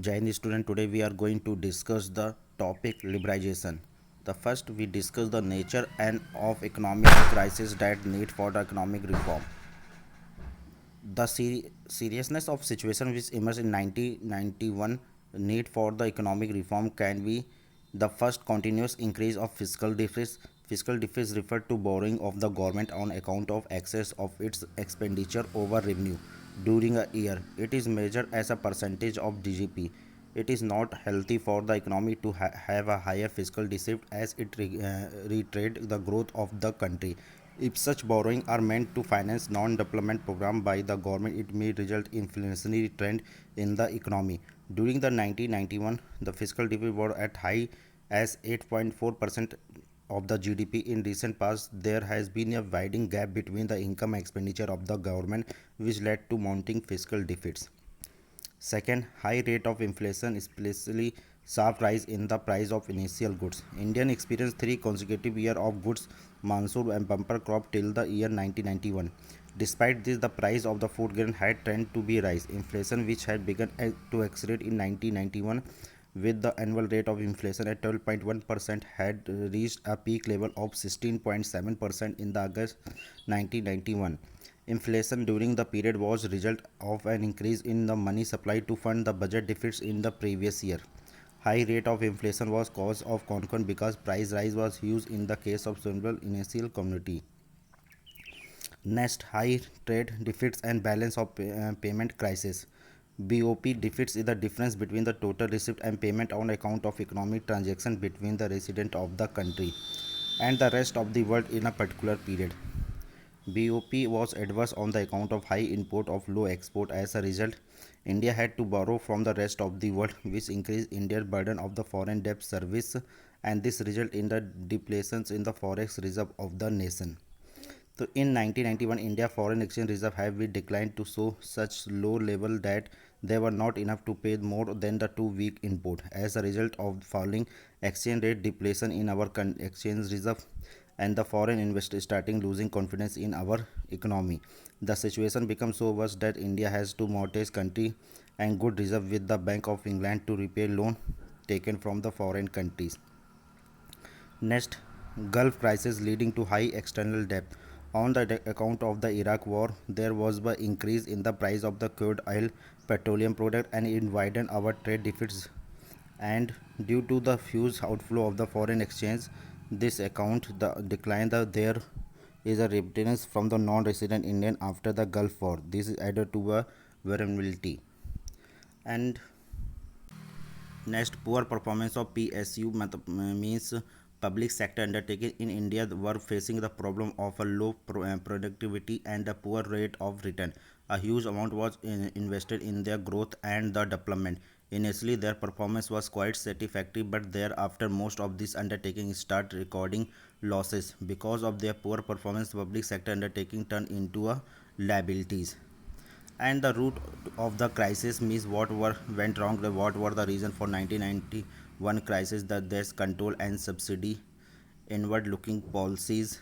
Jain student, today we are going to discuss the topic liberalization. The first we discuss the nature and of economic crisis that need for the economic reform. The seriousness of situation which emerged in 1991 need for the economic reform can be the first continuous increase of fiscal deficit. Fiscal deficit refer to borrowing of the government on account of excess of its expenditure over revenue during a year. It is measured as a percentage of GDP. It is not healthy for the economy to have a higher fiscal deficit as it retards the growth of the country. If such borrowing are meant to finance non-development program by the government, it may result in inflationary trend in the economy. During the 1991, the fiscal deficit was at high as 8.4% of the GDP. In recent past, there has been a widening gap between the income and expenditure of the government, which led to mounting fiscal deficits. Second, high rate of inflation, especially sharp rise in the price of initial goods. Indian experienced three consecutive years of goods monsoon and bumper crop till the year 1991. Despite this, the price of the food grain had trend to be rise. Inflation, which had begun to accelerate in 1991, with the annual rate of inflation at 12.1%, had reached a peak level of 16.7% in the August 1991. Inflation during the period was result of an increase in the money supply to fund the budget deficits in the previous year. High rate of inflation was cause of concern because price rise was huge in the case of several initial community. Next, high trade deficits and balance of payment crisis. BOP deficits is the difference between the total receipt and payment on account of economic transaction between the resident of the country and the rest of the world in a particular period. BOP was adverse on the account of high import of low export. As a result, India had to borrow from the rest of the world, which increased India's burden of the foreign debt service, and this resulted in the depletions in the forex reserve of the nation. So in 1991, India foreign exchange reserve have been declined to so such low level that they were not enough to pay more than the 2 week import. As a result of falling exchange rate, depletion in our exchange reserve, and the foreign investors starting losing confidence in our economy, the situation becomes so worse that India has to mortgage country and good reserve with the Bank of England to repay loan taken from the foreign countries. Next, Gulf crisis leading to high external debt. On the account of the Iraq war, there was an increase in the price of the crude oil, petroleum product, and it widened our trade deficits. And due to the huge outflow of the foreign exchange, this account the decline there is a remittance from the non-resident Indian after the Gulf War. This is added to a vulnerability. And next, poor performance of PSU means public sector undertaking in India were facing the problem of a low productivity and a poor rate of return. A huge amount was invested in their growth and the development. Initially, their performance was quite satisfactory, but thereafter, most of these undertakings start recording losses. Because of their poor performance, public sector undertaking turned into a liabilities. And the root of the crisis means what were went wrong, what were the reason for 1991 crisis, that there's control and subsidy, inward looking policies,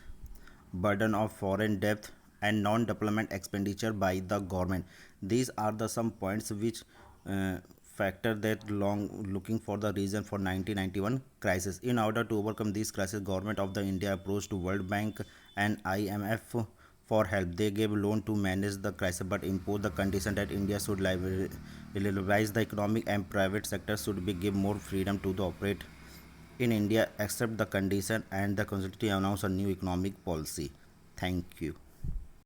burden of foreign debt, and non-development expenditure by the government. These are the some points which factor that long looking for the reason for 1991 crisis. In order to overcome this crisis, government of the India approached to World Bank and IMF for help. They gave loan to manage the crisis but imposed the condition that India should liberalize the economic and private sector should be give more freedom to the operate in India, accept the condition, and the constitution announced a new economic policy. Thank you.